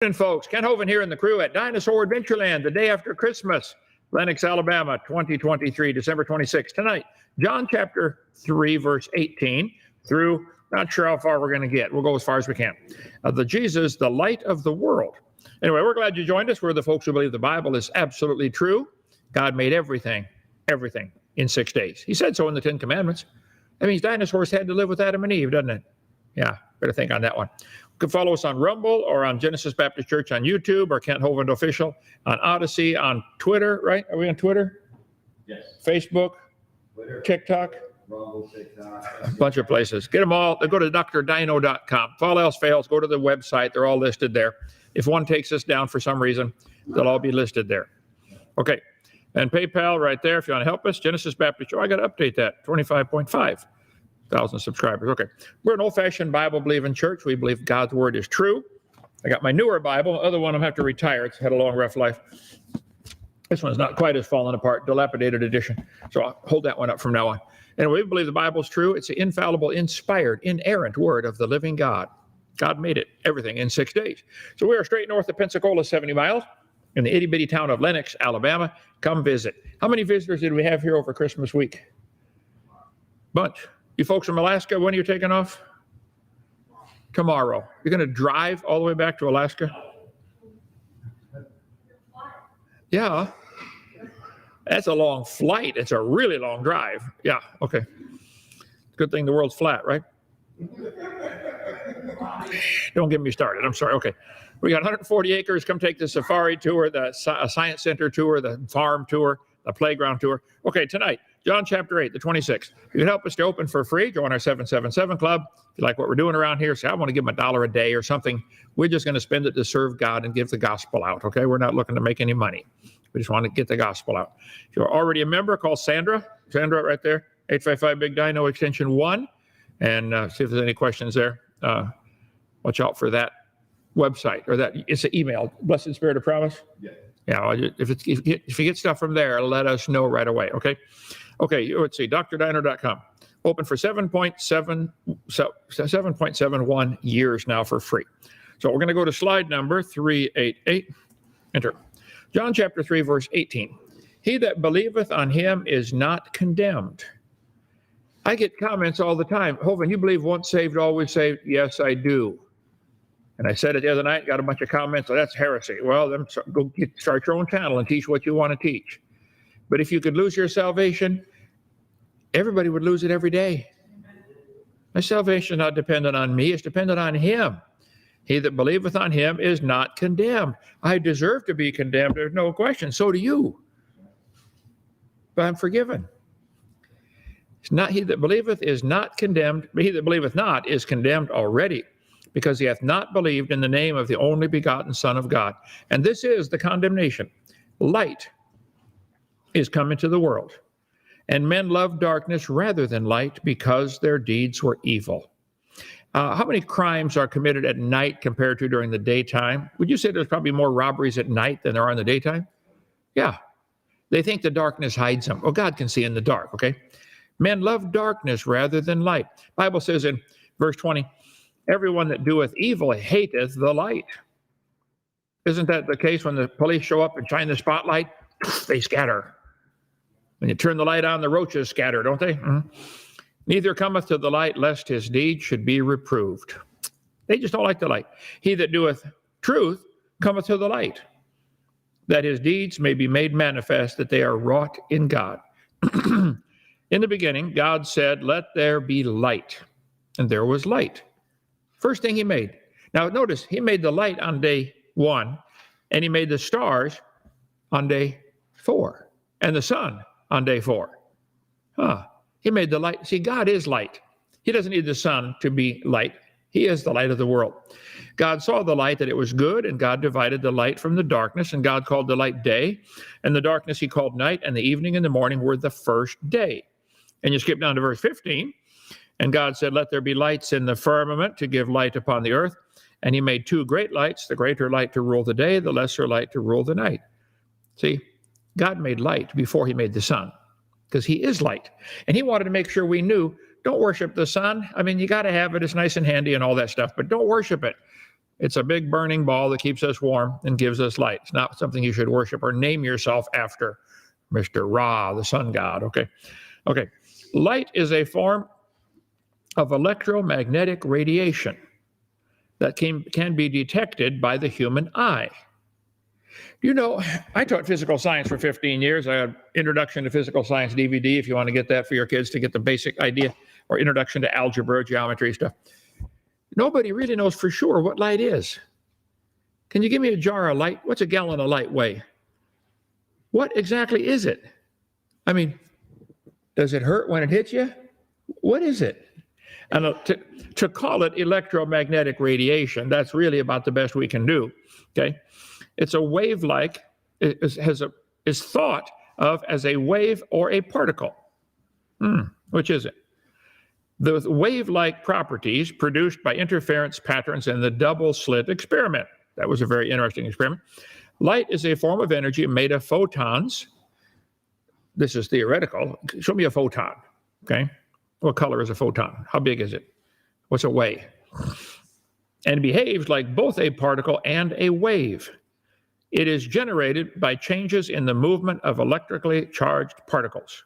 And folks, Ken Hovind here and the crew at Dinosaur Adventure Land the day after Christmas, Lenox, Alabama, 2023, December 26th. Tonight, John chapter 3, verse 18 through, not sure how far we're going to get. We'll go as far as we can. The Jesus, the light of the world. Anyway, we're glad you joined us. We're the folks who believe the Bible is absolutely true. God made everything in 6 days. He said so in the Ten Commandments. That means dinosaurs had to live with Adam and Eve, doesn't it? Yeah, better think on that one. You can follow us on Rumble or on Genesis Baptist Church on YouTube or Kent Hovind Official on Odyssey, on Twitter, right? Are we on Twitter? Yes. Facebook, Twitter, TikTok, Rumble, TikTok. a bunch of places. Get them all. Go to Dr.Dino.com. If all else fails, go to the website. They're all listed there. If one takes us down for some reason, they'll all be listed there. Okay. And PayPal right there if you want to help us. Genesis Baptist Church. I got to update that. 25,500 subscribers. Okay. We're an old-fashioned Bible-believing church. We believe God's word is true. I got my newer Bible. The other one I'm going to have to retire. It's had a long, rough life. This one's not quite as fallen apart, dilapidated edition. So I'll hold that one up from now on. Anyway, we believe the Bible's true. It's the infallible, inspired, inerrant word of the living God. God made it, everything, in 6 days. So we are straight north of Pensacola, 70 miles, in the itty-bitty town of Lenox, Alabama. Come visit. How many visitors did we have here over Christmas week? Bunch. You folks from Alaska, when are you taking off? Tomorrow. You're going to drive all the way back to Alaska? Yeah. That's a long flight. It's a really long drive. Yeah, okay. Good thing the world's flat, right? Don't get me started. I'm sorry. Okay. We got 140 acres. Come take the safari tour, the science center tour, the farm tour, the playground tour. Okay, tonight, John chapter 8, the 26th. You can help us to open for free. Join our 777 club. If you like what we're doing around here, say, I want to give them $1 a day or something. We're just going to spend it to serve God and give the gospel out, okay? We're not looking to make any money. We just want to get the gospel out. If you're already a member, call Sandra. Sandra right there, 855 BIG-DINO extension 1. And see if there's any questions there. Watch out for that website or that. It's an email, Blessed Spirit of Promise. Yeah. Yeah, if you get stuff from there, let us know right away, okay? Okay, let's see, drdino.com. Open for 7.71 years now for free. So we're going to go to slide number 388. Enter. John chapter 3, verse 18. He that believeth on him is not condemned. I get comments all the time. Hovind, you believe once saved, always saved? Yes, I do. And I said it the other night, got a bunch of comments. Oh, that's heresy. Well, then go start your own channel and teach what you want to teach. But if you could lose your salvation, everybody would lose it every day. My salvation is not dependent on me. It's dependent on him. He that believeth on him is not condemned. I deserve to be condemned. There's no question. So do you. But I'm forgiven. It's not he that believeth is not condemned, but he that believeth not is condemned already, because he hath not believed in the name of the only begotten Son of God. And this is the condemnation. Light is come into the world, and men love darkness rather than light, because their deeds were evil. How many crimes are committed at night compared to during the daytime? Would you say there's probably more robberies at night than there are in the daytime? Yeah. They think the darkness hides them. Well, God can see in the dark, okay? Men love darkness rather than light. Bible says in verse 20, everyone that doeth evil hateth the light. Isn't that the case when the police show up and shine the spotlight? They scatter. When you turn the light on, the roaches scatter, don't they? Mm-hmm. Neither cometh to the light, lest his deeds should be reproved. They just don't like the light. He that doeth truth cometh to the light, that his deeds may be made manifest, that they are wrought in God. In the beginning, God said, let there be light. And there was light. First thing he made. Now notice, he made the light on day 1, and he made the stars on day 4, and the sun on day 4. He made the light. See, God is light. He doesn't need the sun to be light. He is the light of the world. God saw the light, that it was good, and God divided the light from the darkness, and God called the light day, and the darkness he called night, and the evening and the morning were the first day. And you skip down to verse 15, and God said, let there be lights in the firmament to give light upon the earth. And he made 2 great lights, the greater light to rule the day, the lesser light to rule the night. See, God made light before he made the sun, because he is light. And he wanted to make sure we knew, don't worship the sun. I mean, you got to have it. It's nice and handy and all that stuff, but don't worship it. It's a big burning ball that keeps us warm and gives us light. It's not something you should worship or name yourself after, Mr. Ra, the sun god. Okay. Light is a form of electromagnetic radiation that can be detected by the human eye. You know, I taught physical science for 15 years. I had Introduction to Physical Science DVD, if you want to get that for your kids to get the basic idea, or Introduction to Algebra, Geometry stuff. Nobody really knows for sure what light is. Can you give me a jar of light? What's a gallon of light weigh? What exactly is it? I mean, does it hurt when it hits you? What is it? And to call it electromagnetic radiation, that's really about the best we can do. Okay, it's a wave-like, is thought of as a wave or a particle. Which is it? The wave-like properties produced by interference patterns in the double-slit experiment. That was a very interesting experiment. Light is a form of energy made of photons. This is theoretical. Show me a photon. Okay. What color is a photon? How big is it? What's it weigh? And behaves like both a particle and a wave. It is generated by changes in the movement of electrically charged particles.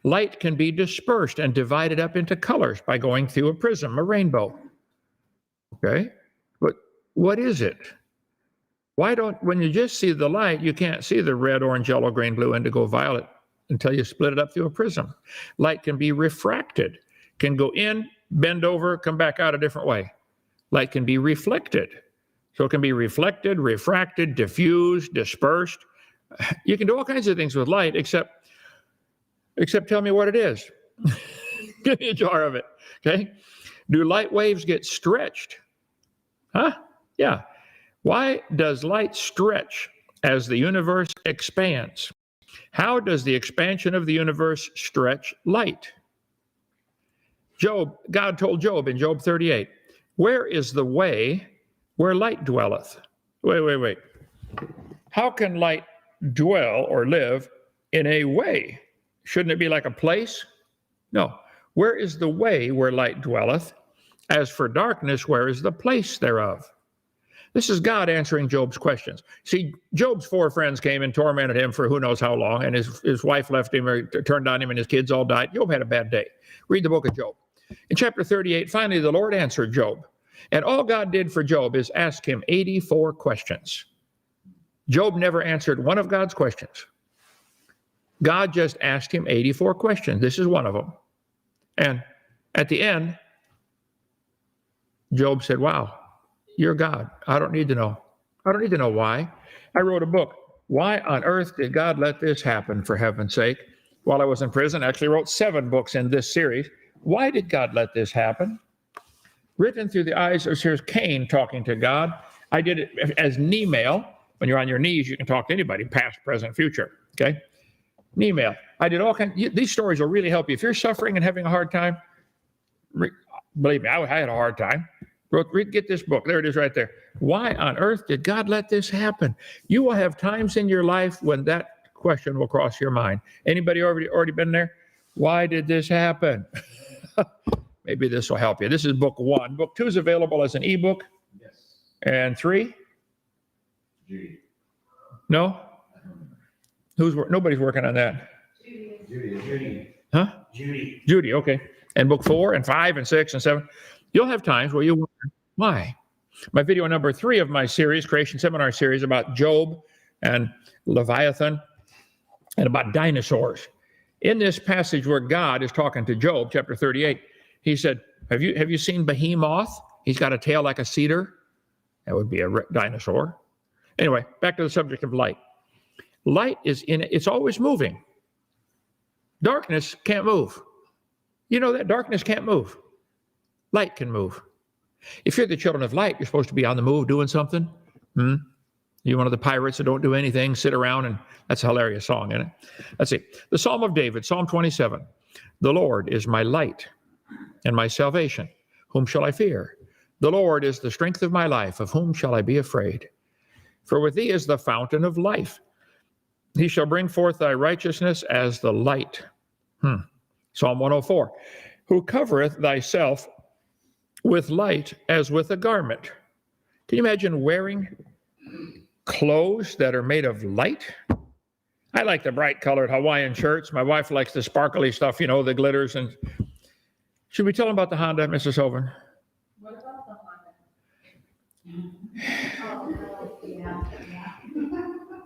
Light can be dispersed and divided up into colors by going through a prism, a rainbow. Okay, but what is it? When you just see the light, you can't see the red, orange, yellow, green, blue, indigo, violet until you split it up through a prism. Light can be refracted, can go in, bend over, come back out a different way. Light can be reflected. So it can be reflected, refracted, diffused, dispersed. You can do all kinds of things with light, except tell me what it is. Give me a jar of it, okay? Do light waves get stretched? Huh? Yeah. Why does light stretch as the universe expands? How does the expansion of the universe stretch light? God told Job in Job 38, where is the way where light dwelleth? Wait. How can light dwell or live in a way? Shouldn't it be like a place? No. Where is the way where light dwelleth? As for darkness, where is the place thereof? This is God answering Job's questions. See, Job's 4 friends came and tormented him for who knows how long, and his wife left him or turned on him, and his kids all died. Job had a bad day. Read the book of Job. In chapter 38, finally, the Lord answered Job. And all God did for Job is ask him 84 questions. Job never answered one of God's questions. God just asked him 84 questions. This is one of them. And at the end, Job said, wow, you're God. I don't need to know. I don't need to know why. I wrote a book. Why on earth did God let this happen, for heaven's sake? While I was in prison, I actually wrote 7 books in this series. Why did God let this happen? Written through the eyes of, here's Cain talking to God. I did it as knee mail. When you're on your knees, you can talk to anybody, past, present, future. Okay? Knee mail. I did all kinds. These stories will really help you. If you're suffering and having a hard time, believe me, I had a hard time. Get this book. There it is right there. Why on earth did God let this happen? You will have times in your life when that question will cross your mind. Anybody already been there? Why did this happen? Maybe this will help you. This is book 1. Book 2 is available as an ebook. Yes. And 3? Judy. No? Nobody's working on that. Judy. Huh? Judy, okay. And book 4 and 5 and 6 and 7. You'll have times where you wonder, why? My video number 3 of my series, Creation Seminar series, about Job and Leviathan and about dinosaurs. In this passage where God is talking to Job, chapter 38, he said, have you seen Behemoth? He's got a tail like a cedar. That would be a dinosaur. Anyway, back to the subject of light. Light it's always moving. Darkness can't move. You know that darkness can't move. Light can move. If you're the children of light, you're supposed to be on the move doing something. You're one of the pirates that don't do anything, sit around, and that's a hilarious song, isn't it? Let's see. The Psalm of David, Psalm 27. The Lord is my light and my salvation. Whom shall I fear? The Lord is the strength of my life. Of whom shall I be afraid? For with thee is the fountain of life. He shall bring forth thy righteousness as the light. Psalm 104. Who covereth thyself with light as with a garment. Can you imagine wearing clothes that are made of light? I like the bright colored Hawaiian shirts. My wife likes the sparkly stuff, the glitters. And should we tell them about the Honda, Mrs. Hovind? What about the Honda?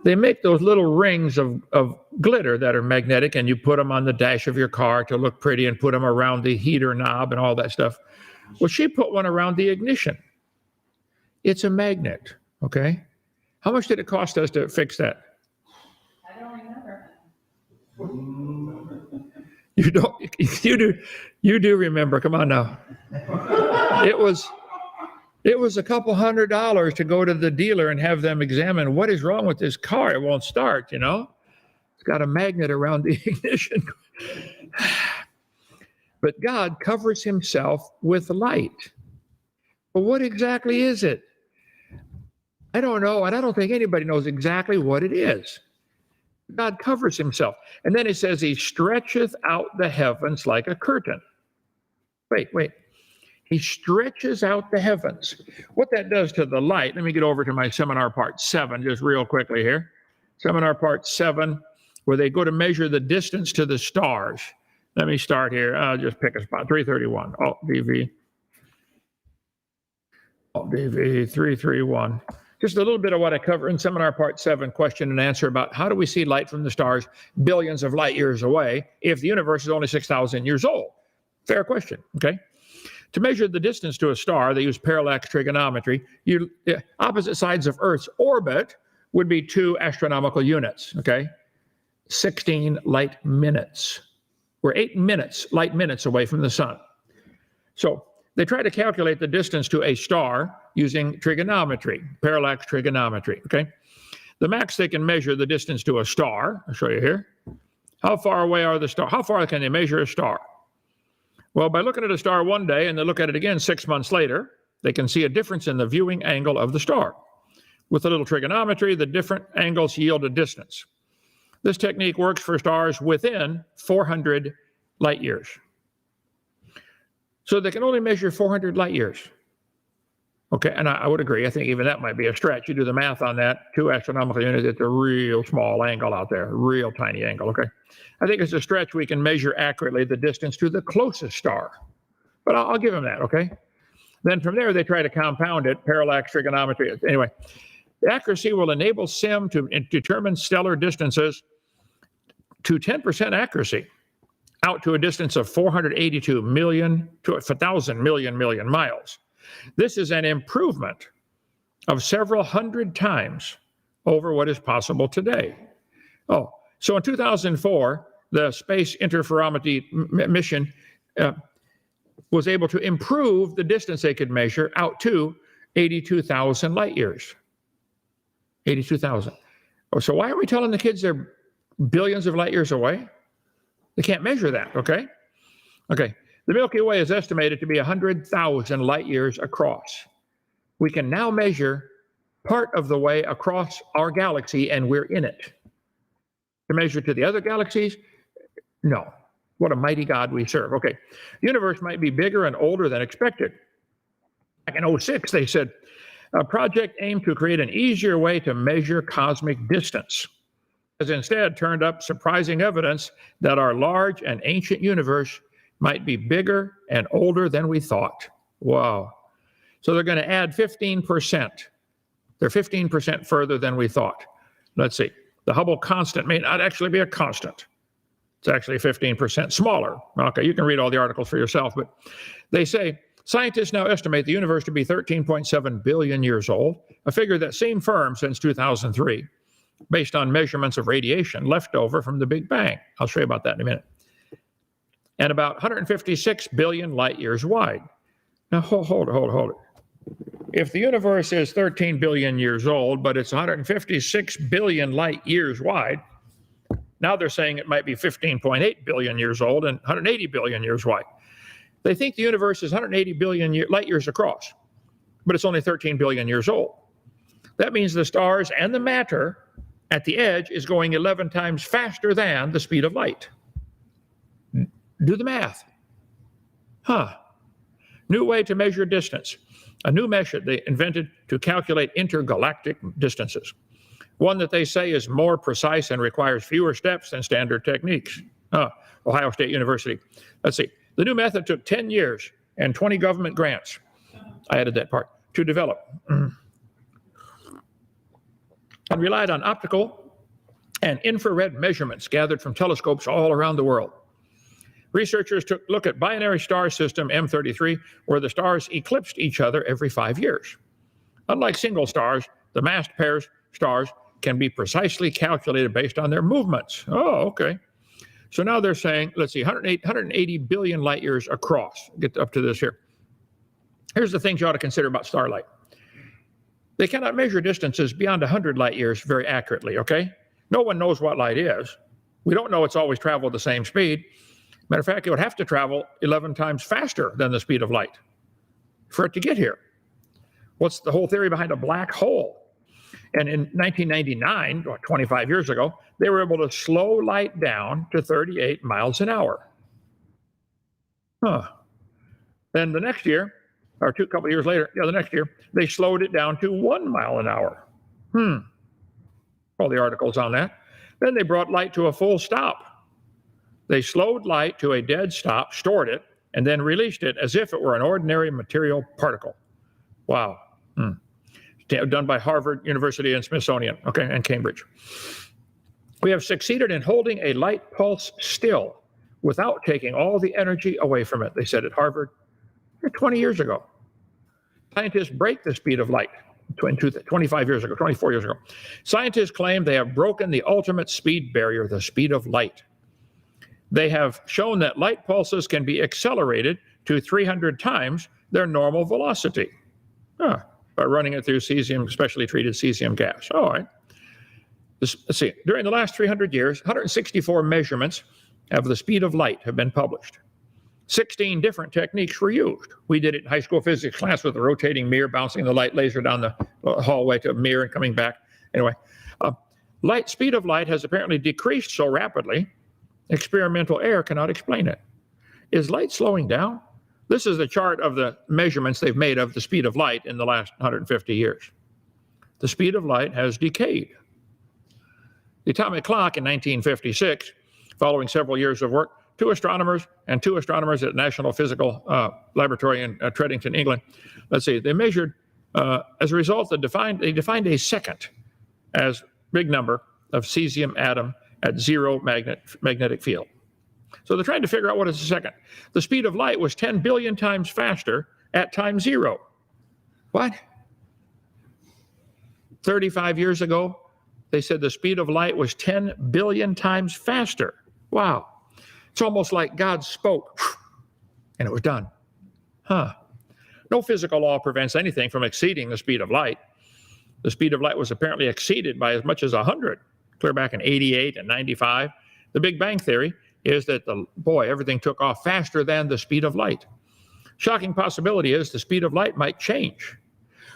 They make those little rings of glitter that are magnetic, and you put them on the dash of your car to look pretty and put them around the heater knob and all that stuff. Well, she put one around the ignition. It's a magnet, okay? How much did it cost us to fix that? I don't remember. You don't, you do remember, come on now. It was a couple $100 to go to the dealer and have them examine what is wrong with this car. It won't start, It's got a magnet around the ignition. But God covers himself with light. But what exactly is it? I don't know, and I don't think anybody knows exactly what it is. God covers himself. And then it says he stretcheth out the heavens like a curtain. Wait. He stretches out the heavens. What that does to the light, let me get over to my seminar part 7 just real quickly here. Seminar part 7, where they go to measure the distance to the stars. Let me start here. I'll just pick a spot, 331, Alt-DV 331. Just a little bit of what I cover in seminar part 7, question and answer about how do we see light from the stars billions of light years away if the universe is only 6,000 years old? Fair question, okay? To measure the distance to a star, they use parallax trigonometry. Opposite sides of Earth's orbit would be 2 astronomical units, okay? 16 light minutes. We're 8 light minutes away from the sun. So they try to calculate the distance to a star using trigonometry, parallax trigonometry, okay? The max they can measure the distance to a star, I'll show you here. How far away are the stars? How far can they measure a star? Well, by looking at a star one day and then look at it again 6 months later, they can see a difference in the viewing angle of the star. With a little trigonometry, the different angles yield a distance. This technique works for stars within 400 light years. So they can only measure 400 light years. Okay, and I would agree. I think even that might be a stretch. You do the math on that, 2 astronomical units, it's a real small angle out there, real tiny angle, okay? I think it's a stretch we can measure accurately the distance to the closest star. But I'll give them that, okay? Then from there, they try to compound it, parallax trigonometry. Anyway, the accuracy will enable SIM to determine stellar distances to 10% accuracy out to a distance of 482 million to 1,000 million miles. This is an improvement of several hundred times over what is possible today. So in 2004, the Space Interferometry mission was able to improve the distance they could measure out to 82,000 light years. 82,000. So why are we telling the kids they're billions of light years away? They can't measure that, okay? Okay, the Milky Way is estimated to be 100,000 light years across. We can now measure part of the way across our galaxy, and we're in it. To measure to the other galaxies? No. What a mighty God we serve. Okay, the universe might be bigger and older than expected. Back in 2006, they said, a project aimed to create an easier way to measure cosmic distance has instead turned up surprising evidence that our large and ancient universe might be bigger and older than we thought. Wow. So they're going to add 15%. They're 15% further than we thought. Let's see. The Hubble constant may not actually be a constant. It's actually 15% smaller. Okay, you can read all the articles for yourself, but they say scientists now estimate the universe to be 13.7 billion years old, a figure that seemed firm since 2003, based on measurements of radiation left over from the Big Bang. I'll show you about that in a minute. And about 156 billion light years wide. Now, hold it. If the universe is 13 billion years old, but it's 156 billion light years wide, now they're saying it might be 15.8 billion years old and 180 billion years wide. They think the universe is 180 billion light years across, but it's only 13 billion years old. That means the stars and the matter at the edge is going 11 times faster than the speed of light. Do the math. New way to measure distance. A new method they invented to calculate intergalactic distances. One that they say is more precise and requires fewer steps than standard techniques. Ohio State University. Let's see. The new method took 10 years and 20 government grants. I added that part to develop. And relied on optical and infrared measurements gathered from telescopes all around the world. Researchers took a look at binary star system M33, where the stars eclipsed each other every 5 years. Unlike single stars, the massed pairs stars can be precisely calculated based on their movements. Oh, okay. So now they're saying, let's see, 180 billion light years across. Get up to this here. Here's the things you ought to consider about starlight. They cannot measure distances beyond 100 light years very accurately, okay? No one knows what light is. We don't know it's always traveled the same speed. Matter of fact, it would have to travel 11 times faster than the speed of light for it to get here. What's the whole theory behind a black hole? And in 1999, or 25 years ago, they were able to slow light down to 38 miles an hour. Then the next year, or couple of years later, the next year, they slowed it down to 1 mile an hour. All the articles on that. Then they brought light to a full stop. They slowed light to a dead stop, stored it, and then released it as if it were an ordinary material particle. Wow. Done by Harvard University and Smithsonian, okay, and Cambridge. We have succeeded in holding a light pulse still without taking all the energy away from it, they said at Harvard 20 years ago. Scientists break the speed of light 25 years ago, 24 years ago. Scientists claim they have broken the ultimate speed barrier, the speed of light. They have shown that light pulses can be accelerated to 300 times their normal velocity by running it through cesium, specially treated cesium gas. All right. Let's see. During the last 300 years, 164 measurements of the speed of light have been published. 16 different techniques were used. We did it in high school physics class with a rotating mirror, bouncing the light laser down the hallway to a mirror and coming back. Anyway, speed of light has apparently decreased so rapidly, experimental error cannot explain it. Is light slowing down? This is the chart of the measurements they've made of the speed of light in the last 150 years. The speed of light has decayed. The atomic clock in 1956, following several years of work, two astronomers at the National Physical Laboratory in Treddington, England. Let's see, they measured, as a result, they defined a second as big number of cesium atom at zero magnetic field. So they're trying to figure out what is a second. The speed of light was 10 billion times faster at time zero. What? 35 years ago, they said the speed of light was 10 billion times faster. Wow. It's almost like God spoke and it was done. No physical law prevents anything from exceeding the speed of light. The speed of light was apparently exceeded by as much as 100, clear back in 88 and 95. The Big Bang Theory is that, everything took off faster than the speed of light. Shocking possibility is the speed of light might change.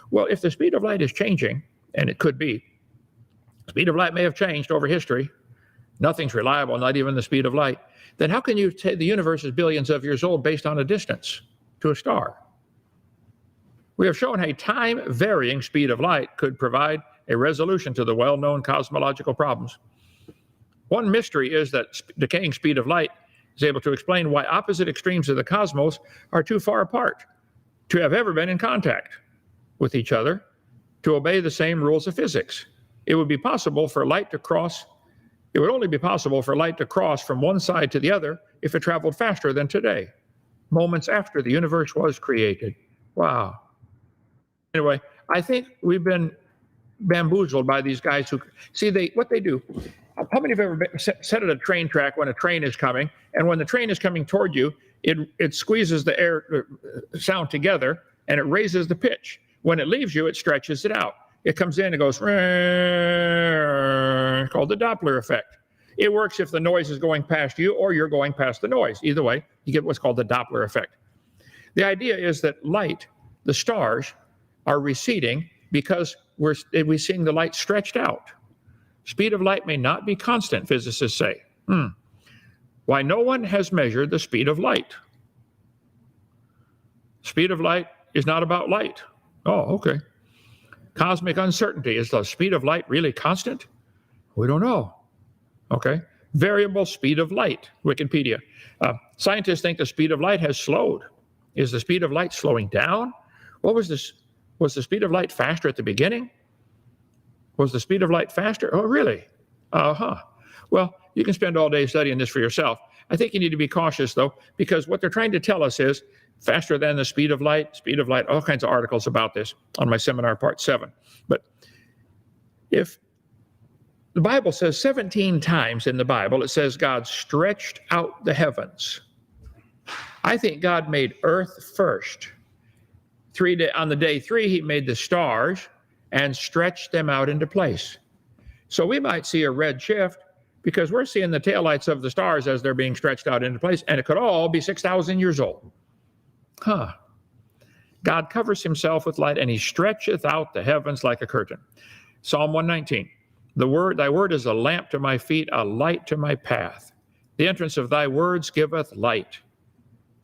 Well, if the speed of light is changing, and it could be, the speed of light may have changed over history. Nothing's reliable, not even the speed of light. Then how can you say the universe is billions of years old based on a distance to a star? We have shown a time-varying speed of light could provide a resolution to the well-known cosmological problems. One mystery is that decaying speed of light is able to explain why opposite extremes of the cosmos are too far apart to have ever been in contact with each other to obey the same rules of physics. It would only be possible for light to cross from one side to the other if it traveled faster than today, moments after the universe was created. Wow. Anyway, I think we've been bamboozled by these guys who see what they do. How many of you have ever sat at a train track when a train is coming, and when the train is coming toward you, it squeezes the air sound together and it raises the pitch. When it leaves you, it stretches it out. It comes in, it goes, called the Doppler effect. It works if the noise is going past you or you're going past the noise. Either way, you get what's called the Doppler effect. The idea is that light, the stars, are receding because we're seeing the light stretched out. Speed of light may not be constant, physicists say. Why no one has measured the speed of light? Speed of light is not about light. Oh, okay. Cosmic uncertainty. Is the speed of light really constant? We don't know. Okay. Variable speed of light, Wikipedia. Scientists think the speed of light has slowed. Is the speed of light slowing down? What was this? Was the speed of light faster at the beginning? Was the speed of light faster? Oh, really? Well, you can spend all day studying this for yourself. I think you need to be cautious, though, because what they're trying to tell us is faster than the speed of light, all kinds of articles about this on my seminar, part 7. But if the Bible says 17 times in the Bible, it says God stretched out the heavens. I think God made earth first. On the day 3, he made the stars and stretched them out into place. So we might see a red shift because we're seeing the taillights of the stars as they're being stretched out into place, and it could all be 6,000 years old. God covers himself with light, and he stretcheth out the heavens like a curtain. Psalm 119, thy word is a lamp to my feet, a light to my path. The entrance of thy words giveth light.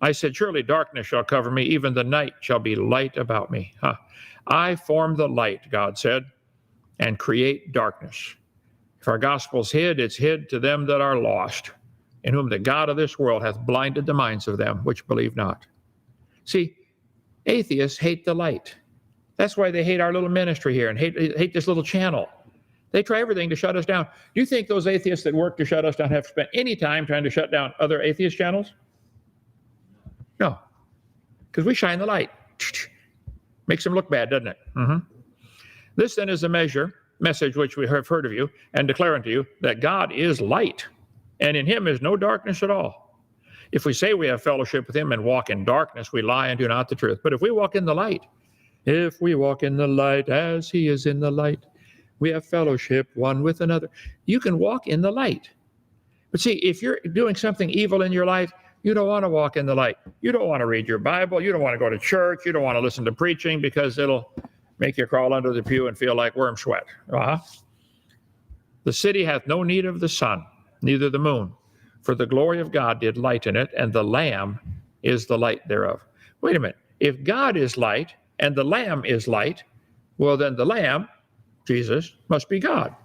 I said, surely darkness shall cover me, even the night shall be light about me. I form the light, God said, and create darkness. If our gospel's hid, it's hid to them that are lost, in whom the God of this world hath blinded the minds of them which believe not. See, atheists hate the light. That's why they hate our little ministry here and hate this little channel. They try everything to shut us down. Do you think those atheists that work to shut us down have spent any time trying to shut down other atheist channels? No, because we shine the light. Makes them look bad, doesn't it? This then is the message which we have heard of you and declare unto you that God is light, and in him is no darkness at all. If we say we have fellowship with him and walk in darkness, we lie and do not the truth. But if we walk in the light as he is in the light, we have fellowship one with another. You can walk in the light. But see, if you're doing something evil in your life, you don't want to walk in the light. You don't want to read your Bible. You don't want to go to church. You don't want to listen to preaching because it'll make you crawl under the pew and feel like worm sweat. The city hath no need of the sun, neither the moon, for the glory of God did lighten it, and the Lamb is the light thereof. Wait a minute. If God is light and the Lamb is light, well, then the Lamb, Jesus, must be God.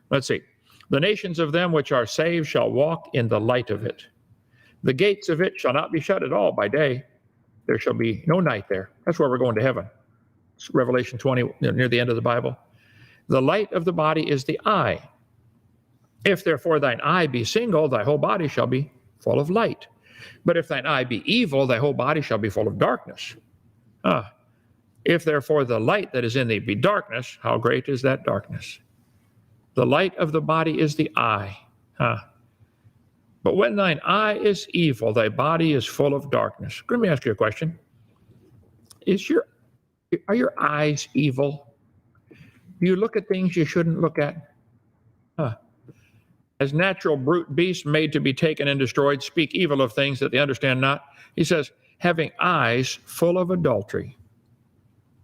Let's see. The nations of them which are saved shall walk in the light of it. The gates of it shall not be shut at all by day. There shall be no night there. That's where we're going to heaven. It's Revelation 20, near the end of the Bible. The light of the body is the eye. If therefore thine eye be single, thy whole body shall be full of light. But if thine eye be evil, thy whole body shall be full of darkness. If therefore the light that is in thee be darkness, how great is that darkness? The light of the body is the eye. But when thine eye is evil, thy body is full of darkness. Let me ask you a question. Are your eyes evil? Do you look at things you shouldn't look at? As natural brute beasts made to be taken and destroyed, speak evil of things that they understand not. He says, having eyes full of adultery.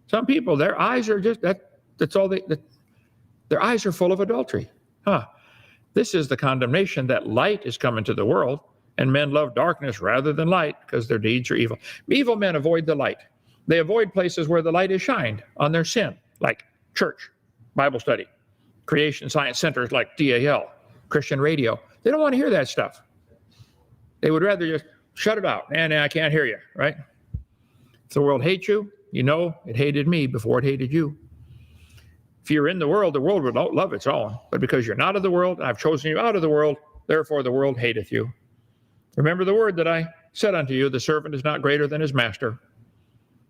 Some people, their eyes are just, that's all their eyes are full of adultery. This is the condemnation that light is come into the world, and men love darkness rather than light because their deeds are evil. Evil men avoid the light. They avoid places where the light is shined on their sin, like church, Bible study, creation science centers like DAL, Christian radio. They don't want to hear that stuff. They would rather just shut it out. And I can't hear you, right? If the world hates you, you know it hated me before it hated you. If you're in the world would love its own. But because you're not of the world, I've chosen you out of the world, therefore the world hateth you. Remember the word that I said unto you, the servant is not greater than his master,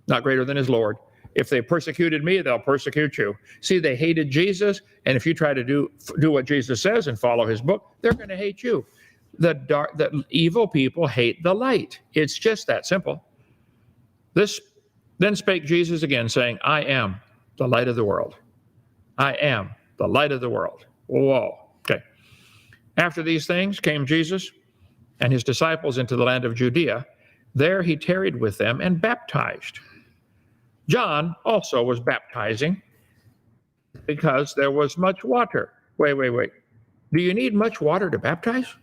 not greater than his Lord. If they persecuted me, they'll persecute you. See, they hated Jesus, and if you try to do what Jesus says and follow his book, they're going to hate you. The evil people hate the light. It's just that simple. Then spake Jesus again, saying, I am the light of the world. I am the light of the world. Whoa. Okay. After these things came Jesus and his disciples into the land of Judea. There he tarried with them and baptized. John also was baptizing because there was much water. Wait. Do you need much water to baptize?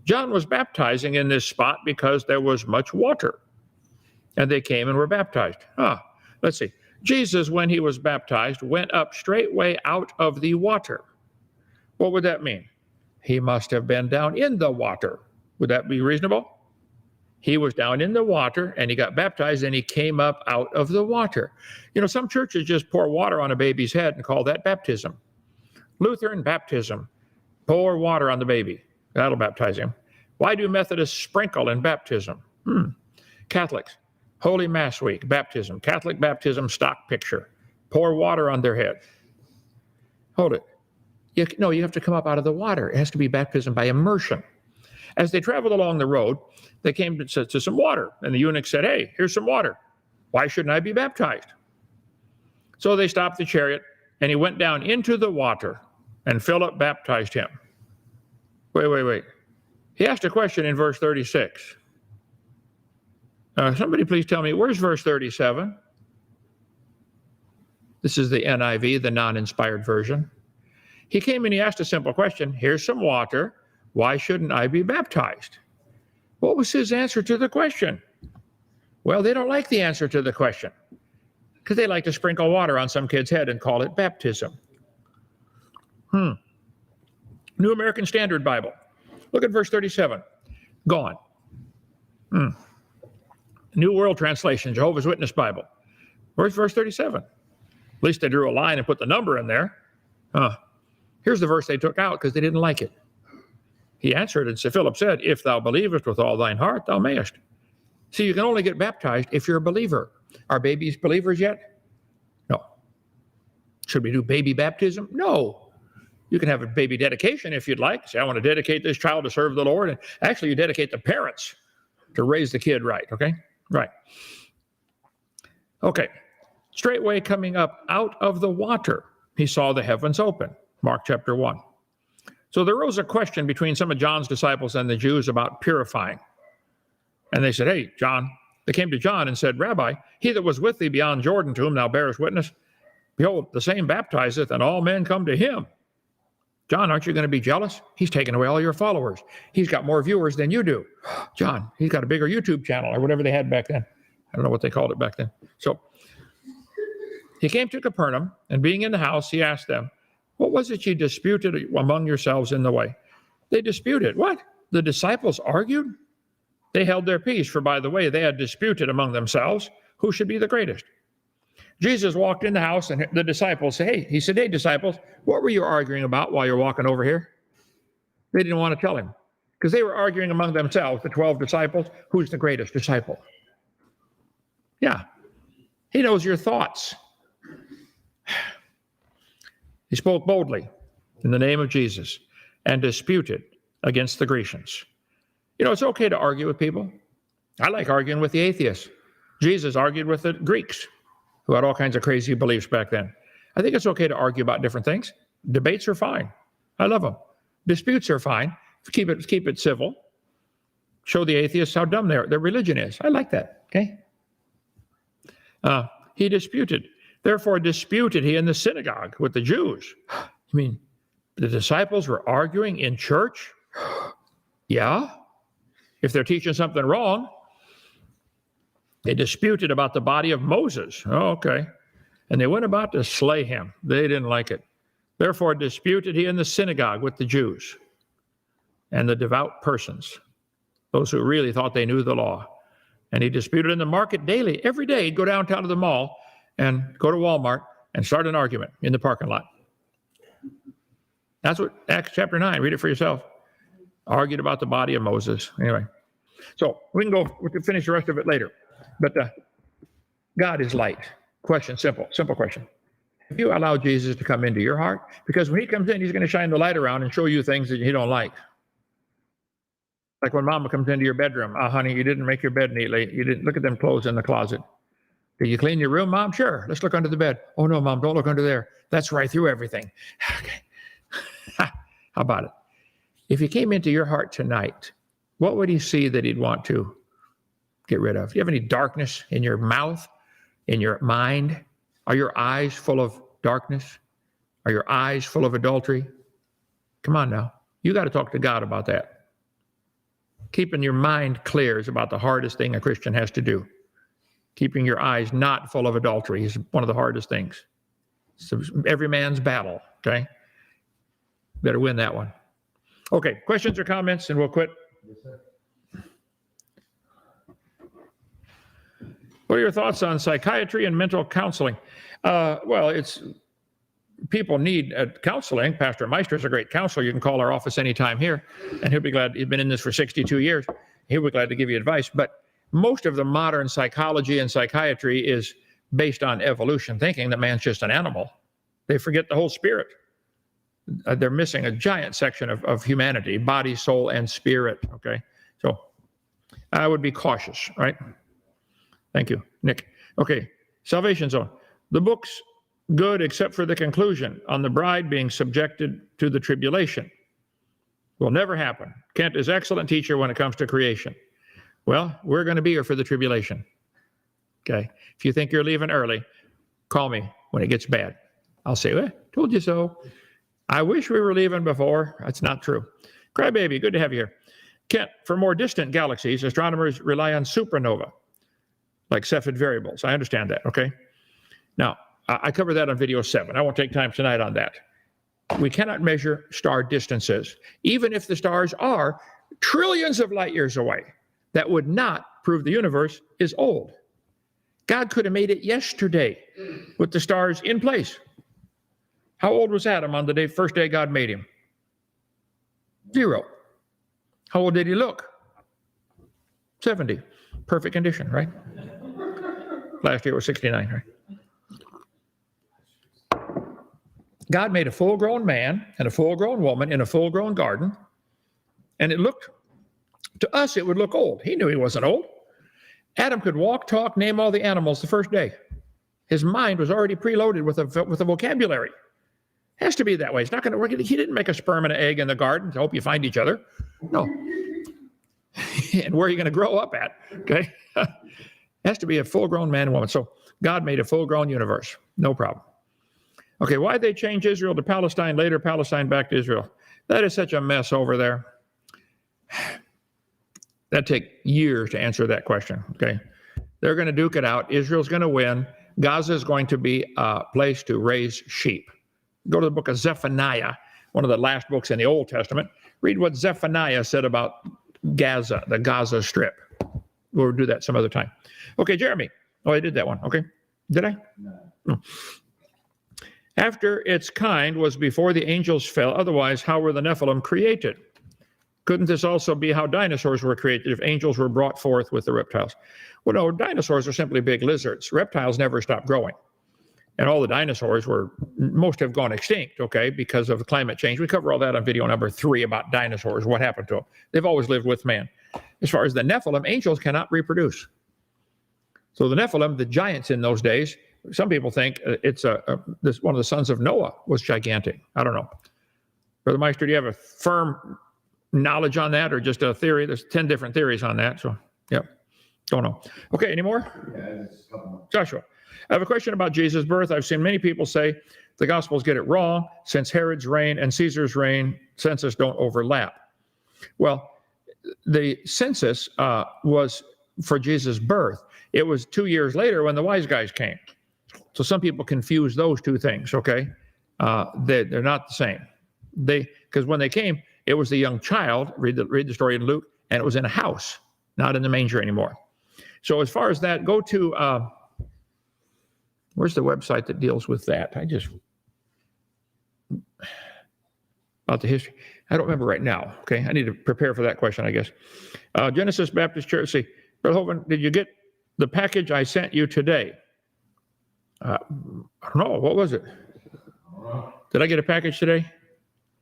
John was baptizing in this spot because there was much water. And they came and were baptized. Let's see. Jesus, when he was baptized, went up straightway out of the water. What would that mean? He must have been down in the water. Would that be reasonable? He was down in the water and he got baptized and he came up out of the water. You know, some churches just pour water on a baby's head and call that baptism. Lutheran baptism. Pour water on the baby. That'll baptize him. Why do Methodists sprinkle in baptism? Catholics. Holy Mass week, baptism. Catholic baptism stock picture. Pour water on their head. Hold it. You have to come up out of the water. It has to be baptism by immersion. As they traveled along the road, they came to some water. And the eunuch said, hey, here's some water. Why shouldn't I be baptized? So they stopped the chariot, and he went down into the water, and Philip baptized him. Wait. He asked a question in verse 36. Somebody please tell me, where's verse 37? This is the NIV, the non-inspired version. He came and he asked a simple question. Here's some water. Why shouldn't I be baptized? What was his answer to the question? Well, they don't like the answer to the question because they like to sprinkle water on some kid's head and call it baptism. New American Standard Bible. Look at verse 37. Gone. New World Translation, Jehovah's Witness Bible. Where's verse 37? At least they drew a line and put the number in there. Here's the verse they took out because they didn't like it. He answered and Philip said, if thou believest with all thine heart, thou mayest. See, you can only get baptized if you're a believer. Are babies believers yet? No. Should we do baby baptism? No. You can have a baby dedication if you'd like. Say, I want to dedicate this child to serve the Lord. And actually, you dedicate the parents to raise the kid right, okay? Right. Okay. Straightway coming up out of the water, he saw the heavens open. Mark chapter 1. So there arose a question between some of John's disciples and the Jews about purifying. And they said, hey, John, they came to John and said, Rabbi, he that was with thee beyond Jordan, to whom thou bearest witness, behold, the same baptizeth, and all men come to him. John, aren't you going to be jealous? He's taken away all your followers. He's got more viewers than you do. John, he's got a bigger YouTube channel or whatever they had back then. I don't know what they called it back then. So he came to Capernaum, and being in the house, he asked them, what was it you disputed among yourselves in the way? They disputed. What? The disciples argued? They held their peace, for by the way, they had disputed among themselves who should be the greatest. Jesus walked in the house, and the disciples said, he said, hey, disciples, what were you arguing about while you're walking over here? They didn't want to tell him because they were arguing among themselves, the 12 disciples, who's the greatest disciple? Yeah, he knows your thoughts. He spoke boldly in the name of Jesus and disputed against the Grecians. You know, it's okay to argue with people. I like arguing with the atheists. Jesus argued with the Greeks, who had all kinds of crazy beliefs back then. I think it's okay to argue about different things. Debates are fine. I love them. Disputes are fine. Keep it civil. Show the atheists how dumb their religion is. I like that, okay? He disputed. Therefore disputed he in the synagogue with the Jews. You mean the disciples were arguing in church? Yeah. If they're teaching something wrong, they disputed about the body of Moses. Oh, okay. And they went about to slay him. They didn't like it. Therefore disputed he in the synagogue with the Jews and the devout persons, those who really thought they knew the law. And he disputed in the market daily. Every day he'd go downtown to the mall and go to Walmart and start an argument in the parking lot. That's what Acts chapter 9, read it for yourself. Argued about the body of Moses. Anyway, so we can finish the rest of it later. But God is light. Question, simple question. If you allow Jesus to come into your heart, because when he comes in, he's going to shine the light around and show you things that you don't like. Like when mama comes into your bedroom. Honey, you didn't make your bed neatly. You didn't look at them clothes in the closet. Did you clean your room, Mom? Sure. Let's look under the bed. Oh, no, Mom, don't look under there. That's right through everything. Okay. How about it? If he came into your heart tonight, what would he see that he'd want to get rid of? Do you have any darkness in your mouth, in your mind? Are your eyes full of darkness? Are your eyes full of adultery? Come on now. You got to talk to God about that. Keeping your mind clear is about the hardest thing a Christian has to do. Keeping your eyes not full of adultery is one of the hardest things. So every man's battle, okay? Better win that one. Okay, questions or comments, and we'll quit. Yes, sir. What are your thoughts on psychiatry and mental counseling? Well, people need counseling. Pastor Meister's a great counselor. You can call our office anytime here, and he'll be glad. He's been in this for 62 years. He'll be glad to give you advice. But most of the modern psychology and psychiatry is based on evolution, thinking that man's just an animal. They forget the whole spirit. They're missing a giant section of humanity, body, soul, and spirit, okay? So I would be cautious, right? Thank you, Nick. Okay, Salvation Zone. The book's good except for the conclusion on the bride being subjected to the tribulation. Will never happen. Kent is excellent teacher when it comes to creation. Well, we're going to be here for the tribulation. Okay, if you think you're leaving early, call me when it gets bad. I'll say, well, told you so. I wish we were leaving before. That's not true. Crybaby, good to have you here. Kent, for more distant galaxies, astronomers rely on supernova, like Cepheid variables. I understand that, okay? Now, I covered that on video 7. I won't take time tonight on that. We cannot measure star distances, even if the stars are trillions of light years away. That would not prove the universe is old. God could have made it yesterday with the stars in place. How old was Adam on the first day God made him? 0. How old did he look? 70. Perfect condition, right? Last year was 69, right? God made a full-grown man and a full-grown woman in a full-grown garden, and it looked, to us, it would look old. He knew he wasn't old. Adam could walk, talk, name all the animals the first day. His mind was already preloaded with a vocabulary. Has to be that way. It's not going to work. He didn't make a sperm and an egg in the garden to hope you find each other. No. And where are you going to grow up at? Okay. Has to be a full-grown man and woman. So God made a full-grown universe. No problem. Okay, why'd they change Israel to Palestine, later Palestine back to Israel? That is such a mess over there. That'd take years to answer that question, okay? They're going to duke it out. Israel's going to win. Gaza is going to be a place to raise sheep. Go to the book of Zephaniah, one of the last books in the Old Testament. Read what Zephaniah said about Gaza, the Gaza Strip. We'll do that some other time. Okay, Jeremy. Oh, I did that one. Okay. Did I? No. After its kind was before the angels fell. Otherwise, how were the Nephilim created? Couldn't this also be how dinosaurs were created if angels were brought forth with the reptiles? Well, no, dinosaurs are simply big lizards. Reptiles never stop growing. And all the dinosaurs most have gone extinct, okay, because of climate change. We cover all that on video number 3 about dinosaurs, what happened to them. They've always lived with man. As far as the Nephilim, angels cannot reproduce. So the Nephilim, the giants in those days, some people think it's one of the sons of Noah was gigantic. I don't know. Brother Meister, do you have a firm knowledge on that or just a theory? There's 10 different theories on that. So, yeah, don't know. Okay, any more? Yeah, just a couple more. Joshua, I have a question about Jesus' birth. I've seen many people say the Gospels get it wrong since Herod's reign and Caesar's reign census don't overlap. Well, the census was for Jesus' birth. It was 2 years later when the wise guys came. So some people confuse those two things, okay? They're not the same. Because when they came, it was the young child, read the story in Luke, and it was in a house, not in the manger anymore. So as far as that, go to, where's the website that deals with that? About the history. I don't remember right now, okay? I need to prepare for that question, I guess. Genesis Baptist Church, see, Brother Hovind, did you get the package I sent you today? I don't know, what was it? Did I get a package today?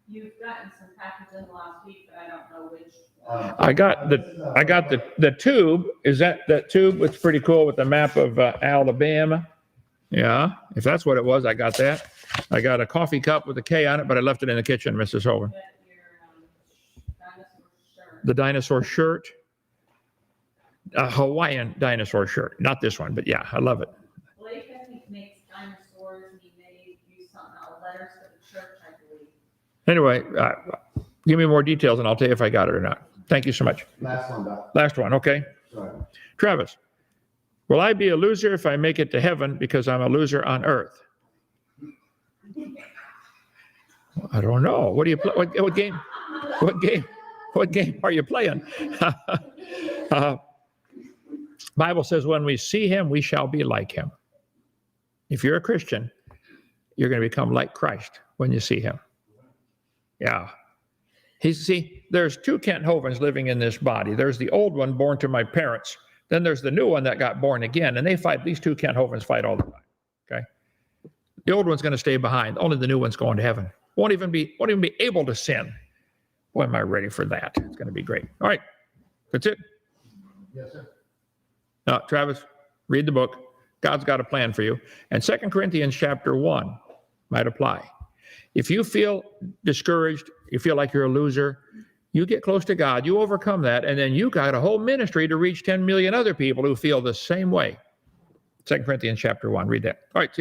You've gotten some packages in the last week, but I don't know which. I got the tube. Is that tube? It's pretty cool with the map of Alabama. Yeah, if that's what it was, I got that. I got a coffee cup with a K on it, but I left it in the kitchen, Mrs. Hovind. The dinosaur shirt. A Hawaiian dinosaur shirt. Not this one, but yeah, I love it. Blake, I think, makes dinosaurs, and he may use something out letters for the church, I believe. Anyway, Give me more details and I'll tell you if I got it or not. Thank you so much. Last one, Doc. Last one, okay. Sorry. Travis, will I be a loser if I make it to heaven because I'm a loser on earth? I don't know. What do you play? What game? What game are you playing? Bible says when we see him, we shall be like him. If you're a Christian, you're going to become like Christ when you see him. Yeah. See, there's two Kent Hovinds living in this body. There's the old one born to my parents. Then there's the new one that got born again. And they fight, these two Kent Hovinds fight all the time. Okay. The old one's going to stay behind. Only the new one's going to heaven. Won't even be able to sin. Boy, am I ready for that. It's going to be great. All right. That's it. Yes, sir. Now, Travis, read the book. God's got a plan for you. And 2 Corinthians chapter 1 might apply. If you feel discouraged, you feel like you're a loser, you get close to God, you overcome that, and then you got a whole ministry to reach 10 million other people who feel the same way. 2 Corinthians chapter 1, read that. All right, see you tomorrow.